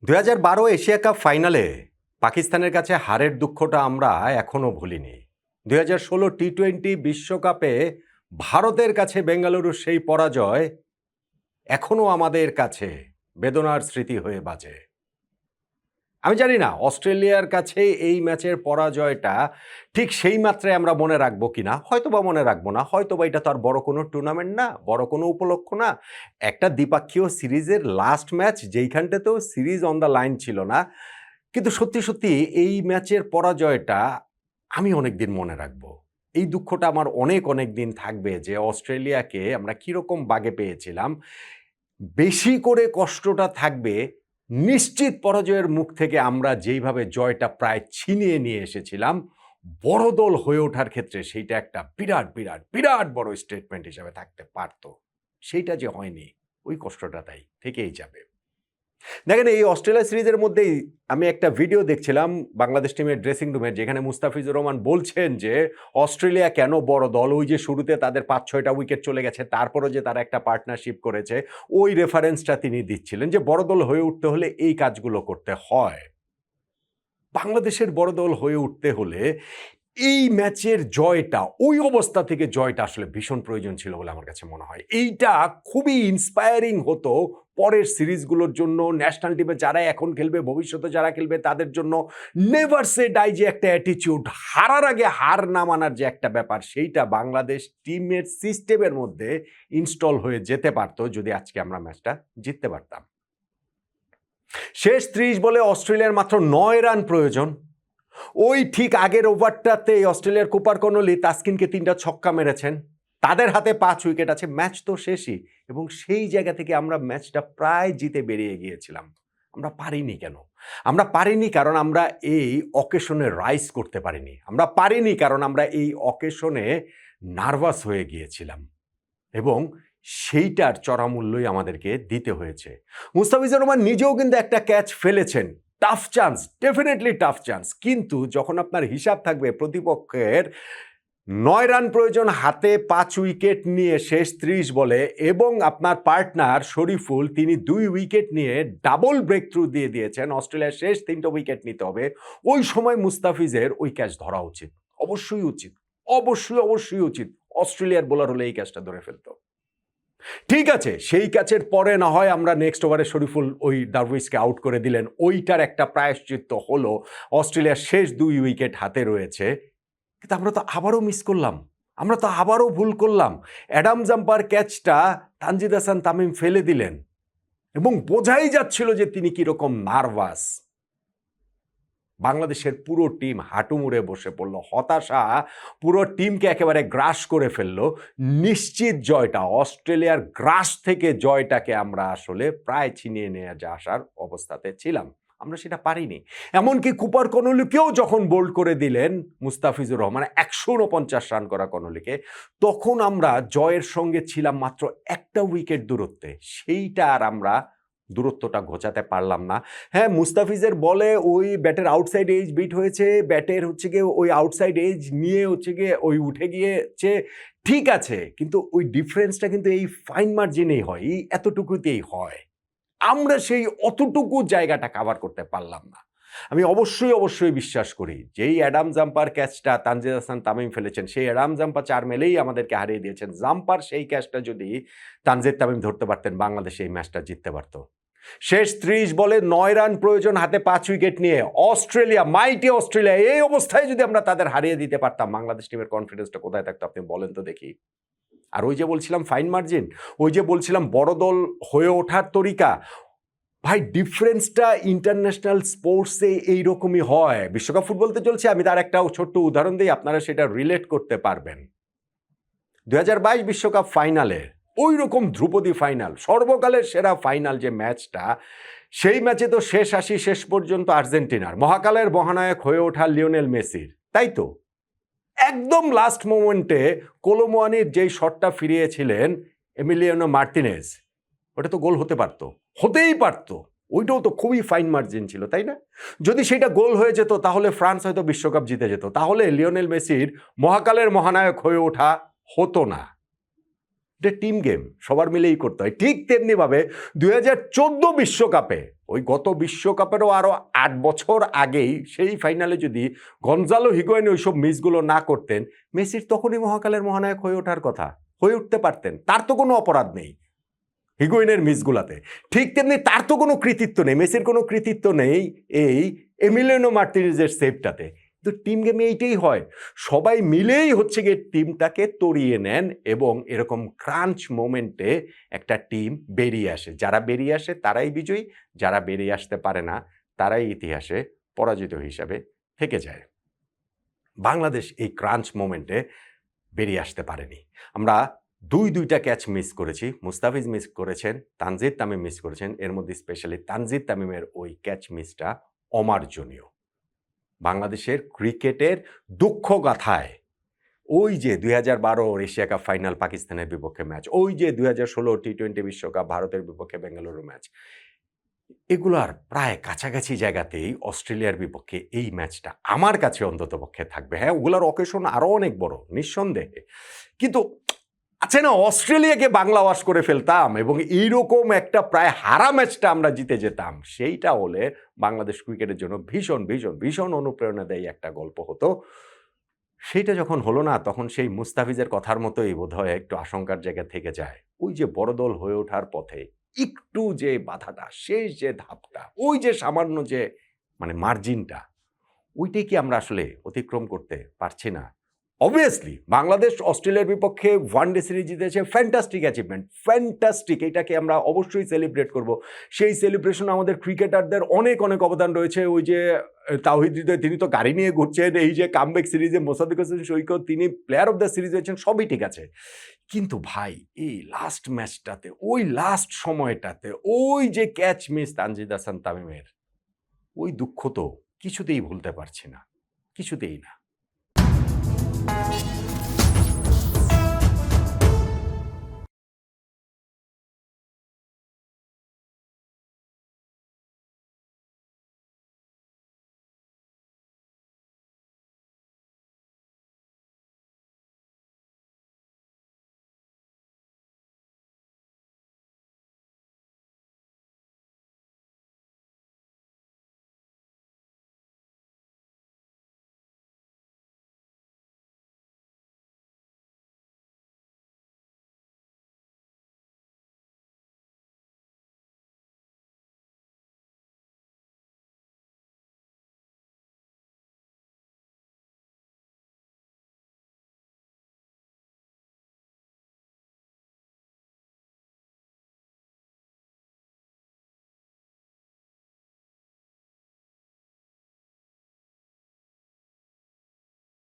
2012 Asia cup ফাইনালে পাকিস্তানের কাছে হারের দুঃখটা আমরা এখনো ভুলিনি। 2016 টি-20 বিশ্বকাপে ভারতের কাছে বেঙ্গালুরুর সেই পরাজয় এখনো আমাদের কাছে বেদনার স্মৃতি হয়ে বাজে। আমি জানি না অস্ট্রেলিয়ার কাছে এই ম্যাচের পরাজয়টা ঠিক সেই মাত্রায় আমরা মনে রাখবো কিনা, হয়তোবা মনে রাখবো না, হয়তোবা এটা তো আর বড় কোনো টুর্নামেন্ট না, বড় কোনো উপলক্ষ না, একটা দ্বিপাক্ষীয় সিরিজের লাস্ট ম্যাচ যেইখানটাতেও সিরিজ অন দ্য লাইন ছিল না। কিন্তু সত্যি সত্যি এই ম্যাচের পরাজয়টা আমি অনেক দিন মনে রাখবো। এই দুঃখটা আমার অনেক অনেক দিন থাকবে যে অস্ট্রেলিয়াকে আমরা কীরকম বাগে পেয়েছিলাম। বেশি করে কষ্টটা থাকবে নিশ্চিত পরাজয়ের মুখ থেকে আমরা যেইভাবে জয়টা প্রায় ছিনিয়ে নিয়ে এসেছিলাম, বড় দল হয়ে ওঠার ক্ষেত্রে সেইটা একটা বিরাট বিরাট বিরাট বড় স্টেটমেন্ট হিসাবে থাকতে পারত। সেইটা যে হয়নি, ওই কষ্টটা তাই থেকেই যাবে। দেখেন, এই অস্ট্রেলিয়া সিরিজের মধ্যেই আমি একটা ভিডিও দেখছিলাম বাংলাদেশ টিমের ড্রেসিং রুমের, যেখানে মুস্তাফিজুর রহমান বলছেন যে অস্ট্রেলিয়া কেন বড় দল, ওই যে শুরুতে তাদের 5-6টা উইকেট চলে গেছে, তারপরও যে তারা একটা পার্টনারশিপ করেছে, ওই রেফারেন্সটা তিনি দিচ্ছিলেন যে বড় দল হয়ে উঠতে হলে এই কাজগুলো করতে হয়। বাংলাদেশের বড় দল হয়ে উঠতে হলে এই ম্যাচের জয়টা, ওই অবস্থা থেকে জয়টা আসলে ভীষণ প্রয়োজন ছিল বলে আমার কাছে মনে হয়। এইটা খুবই ইন্সপায়ারিং হতো পরের সিরিজগুলোর জন্য, ন্যাশনাল টিমে যারা এখন খেলবে, ভবিষ্যতে যারা খেলবে তাদের জন্য। নেভার সে ডাই যে একটা অ্যাটিটিউড, হারার আগে হার না মানার যে একটা ব্যাপার, সেইটা বাংলাদেশ টিমের সিস্টেমের মধ্যে ইনস্টল হয়ে যেতে পারতো যদি আজকে আমরা ম্যাচটা জিততে পারতাম। শেষ 30 বলে অস্ট্রেলিয়ার মাত্র 9 রান প্রয়োজন। ওই ঠিক আগের ওভারটাতে অস্ট্রেলিয়ার কুপার কনলি তাসকিনকে 3টা ছক্কা মেরেছেন, তাদের হাতে 5 উইকেট আছে, ম্যাচ তো শেষই। এবং সেই জায়গা থেকে আমরা ম্যাচটা প্রায় জিতে বেরিয়ে গিয়েছিলাম। আমরা পারিনি কেন? আমরা পারিনি কারণ আমরা এই অকেশনে রাইজ করতে পারিনি। আমরা পারিনি কারণ আমরা এই অকেশনে নার্ভাস হয়ে গিয়েছিলাম, এবং সেইটার চড়া মূল্যই আমাদেরকে দিতে হয়েছে। মুস্তাফিজুর রহমান নিজেও কিন্তু একটা ক্যাচ ফেলেছেন, tough chance, definitely tough chance. কিন্তু যখন আপনার হিসাব থাকবে প্রতিপক্ষের 9 রান প্রয়োজন, হাতে 5 উইকেট নিয়ে শেষ 30 বলে, এবং আপনার পার্টনার শরীফুল তিনি 2 উইকেট নিয়ে ডাবল ব্রেক থ্রু দিয়ে দিয়েছেন, অস্ট্রেলিয়ার শেষ 3টা উইকেট নিতে হবে, ওই সময় মুস্তাফিজের ওই ক্যাচ ধরা উচিত, অবশ্যই উচিত, অবশ্যই অবশ্যই উচিত। অস্ট্রেলিয়ার বোলার হলে এই ক্যাচটা ধরে ফেলতো। ঠিক আছে, সেই ক্যাচের পরে না হয় আমরা নেক্সট ওভারে শরীফুল ওই ডারউইসকে আউট করে দিলেন, ওইটার একটা প্রায়শ্চিত্ত হলো, অস্ট্রেলিয়ার শেষ 2 উইকেট হাতে রয়েছে। কিন্তু আমরা তো আবারও মিস করলাম, আমরা তো আবারও ভুল করলাম। অ্যাডাম জাম্পার ক্যাচটা তানজিদ হাসান তামিম ফেলে দিলেন, এবং বোঝাই যাচ্ছিল যে তিনি কিরকম নার্ভাস। বাংলাদেশের পুরো টিম হাঁটু মুড়ে বসে পড়ল, হতাশা পুরো টিমকে একেবারে গ্রাস করে ফেলল। নিশ্চিত জয়টা, অস্ট্রেলিয়ার গ্রাস থেকে জয়টাকে আমরা আসলে প্রায় ছিনিয়ে নিয়ে আসার অবস্থাতে ছিলাম, আমরা সেটা পারিনি। এমনকি কুপার কনলিকেও যখন বোল্ড করে দিলেন মুস্তাফিজুর রহমান, 149 রান করা কনলিকে, তখন আমরা জয়ের সঙ্গে ছিলাম মাত্র একটা উইকেট দূরত্বে, সেইটা আর আমরা দূরত্বটা ঘোচাতে পারলাম না। হ্যাঁ, মুস্তাফিজের বলে ওই ব্যাটের আউটসাইড এজ বিট হয়েছে, ব্যাটের হচ্ছে গিয়ে ওই আউটসাইড এজ নিয়ে হচ্ছে গিয়ে ওই উঠে গিয়েছে, ঠিক আছে, কিন্তু ওই ডিফারেন্সটা কিন্তু এই ফাইন মার্জিনেই হয়, এই এতটুকুতেই হয়। আমরা সেই অতটুকু জায়গাটা কাভার করতে পারলাম না। আমি অবশ্যই অবশ্যই বিশ্বাস করি যেই অ্যাডাম জাম্পার ক্যাচটা তানজিদ হাসান তামিম ফেলেছেন, সেই অ্যাডাম জাম্পার 4 মেলেই আমাদেরকে হারিয়ে দিয়েছেন। জাম্পার সেই ক্যাচটা যদি তানজিদ তামিম ধরতে পারতেন, বাংলাদেশ এই ম্যাচটা জিততে পারত। শেষ 30 বলে 9 রান প্রয়োজন, হাতে 5 উইকেট নিয়ে অস্ট্রেলিয়া, মাইটি অস্ট্রেলিয়া, এই অবস্থায় যদি আমরা তাদের হারিয়ে দিতে পারতাম, বাংলাদেশ টিমের কনফিডেন্সটা কোথায় থাকতো আপনি বলেন তো দেখি। আর ওই যে বলছিলাম ফাইন মার্জিন, ওই যে বলছিলাম বড় দল হয়ে ওঠার তরিকা, ভাই ডিফারেন্সটা ইন্টারন্যাশনাল স্পোর্টসে এইরকমই হয়। বিশ্বকাপ ফুটবলতে চলছে, আমি তার একটা ছোট্ট উদাহরণ দিই, আপনারা সেটা রিলেট করতে পারবেন। 2022 বিশ্বকাপ ফাইনালে ওই রকম ধ্রুপদী ফাইনাল, সর্বকালের সেরা ফাইনাল যে ম্যাচটা, সেই ম্যাচে তো শেষ 80 শেষ পর্যন্ত আর্জেন্টিনার, মহাকালের মহানায়ক হয়ে ওঠা লিওনেল মেসির, তাই তো? একদম লাস্ট মোমেন্টে কোলোমুয়ানির যেই শটটা ফিরিয়েছিলেন এমিলিয়ানো মার্টিনেজ, ওটা তো গোল হতে পারতো, হতেই পারতো, ওইটাও তো খুবই ফাইন মার্জিন ছিল, তাই না? যদি সেটা গোল হয়ে যেত তাহলে ফ্রান্স হয়তো বিশ্বকাপ জিতে যেত, তাহলে লিওনেল মেসির মহাকালের মহানায়ক হয়ে ওঠা হতো না। এটা টিম গেম, সবার মিলেই করতে হয়। ঠিক তেমনিভাবে 2014 বিশ্বকাপে ওই গত বিশ্বকাপেরও আরও ৮ বছর আগেই সেই ফাইনালে যদি গনজালো হিগুয়েইন ওইসব মিসগুলো না করতেন, মেসির তখনই মহাকালের মহানায়ক হয়ে ওঠার কথা, হয়ে উঠতে পারতেন। তার তো কোনো অপরাধ নেই হিগুয়েইনের মিসগুলাতে। ঠিক তেমনি তার তো কোনো কৃতিত্ব নেই, মেসির কোনো কৃতিত্ব নেই এই এমিলিয়ানো মার্টিনেজের সেভটাতে। কিন্তু টিম গেমে এইটাই হয়, সবাই মিলেই হচ্ছে গিয়ে টিমটাকে তড়িয়ে নেন এবং এরকম ক্রাঞ্চ মোমেন্টে একটা টিম বেরিয়ে আসে। যারা বেরিয়ে আসে তারাই বিজয়ী, যারা বেরিয়ে আসতে পারে না তারাই ইতিহাসে পরাজিত হিসাবে থেকে যায়। বাংলাদেশ এই ক্রাঞ্চ মোমেন্টে বেরিয়ে আসতে পারেনি। আমরা দুইটা ক্যাচ মিস করেছি। মুস্তাফিজ মিস করেছেন, তানজিদ তামিম মিস করেছেন। এর মধ্যে স্পেশালি তানজিদ তামিমের ওই ক্যাচ মিসটা অমার্জনীয়। বাংলাদেশের ক্রিকেটের দুঃখগাথায় ওই যে 2012 এশিয়া কাপ ফাইনাল পাকিস্তানের বিপক্ষে ম্যাচ, ওই যে 2016 টি-20 বিশ্বকাপ ভারতের বিপক্ষে বেঙ্গালুরু ম্যাচ, এগুলার প্রায় কাছাকাছি জায়গাতেই অস্ট্রেলিয়ার বিপক্ষে এই ম্যাচটা আমার কাছে অন্ততপক্ষে থাকবে। হ্যাঁ, ওগুলার অকেশন আরও অনেক বড় নিঃসন্দেহে, কিন্তু আছে না, অস্ট্রেলিয়াকে বাংলা ওয়াশ করে ফেলতাম এবং এইরকম একটা প্রায় হারা ম্যাচটা আমরা জিতে যেতাম, সেইটা হলে বাংলাদেশ ক্রিকেটের জন্য ভীষণ ভীষণ ভীষণ অনুপ্রেরণাদায়ী একটা গল্প হতো। সেইটা যখন হলো না, তখন সেই মুস্তাফিজের কথার মতোই বোধহয় একটু আশঙ্কার জায়গা থেকে যায়। ওই যে বড় দল হয়ে ওঠার পথে একটু যে বাধাটা, শেষ যে ধাপটা, ওই যে সামান্য যে মানে মার্জিনটা, ওইটাই কি আমরা আসলে অতিক্রম করতে পারছি না? অবভিয়াসলি বাংলাদেশ অস্ট্রেলিয়ার বিপক্ষে ওয়ানডে সিরিজ জিতেছে, ফ্যান্টাস্টিক অ্যাচিভমেন্ট, ফ্যান্টাস্টিক। এটাকে আমরা অবশ্যই সেলিব্রেট করব। সেই সেলিব্রেশন আমাদের ক্রিকেটারদের অনেক অনেক অবদান রয়েছে। ওই যে তাওহিদ হৃদয়, তিনি তো গাড়ি নিয়ে ঘুরছেন। এই যে কামব্যাক সিরিজে মোসাদ্দেক হোসেন সৈকত, তিনি প্লেয়ার অফ দ্য সিরিজ হয়েছেন, সবই ঠিক আছে। কিন্তু ভাই, এই লাস্ট ম্যাচটাতে, ওই লাস্ট সময়টাতে, ওই যে ক্যাচ মিস তানজিদ হাসান তামিমের, ওই দুঃখ তো কিছুতেই ভুলতে পারছি না, কিছুতেই না।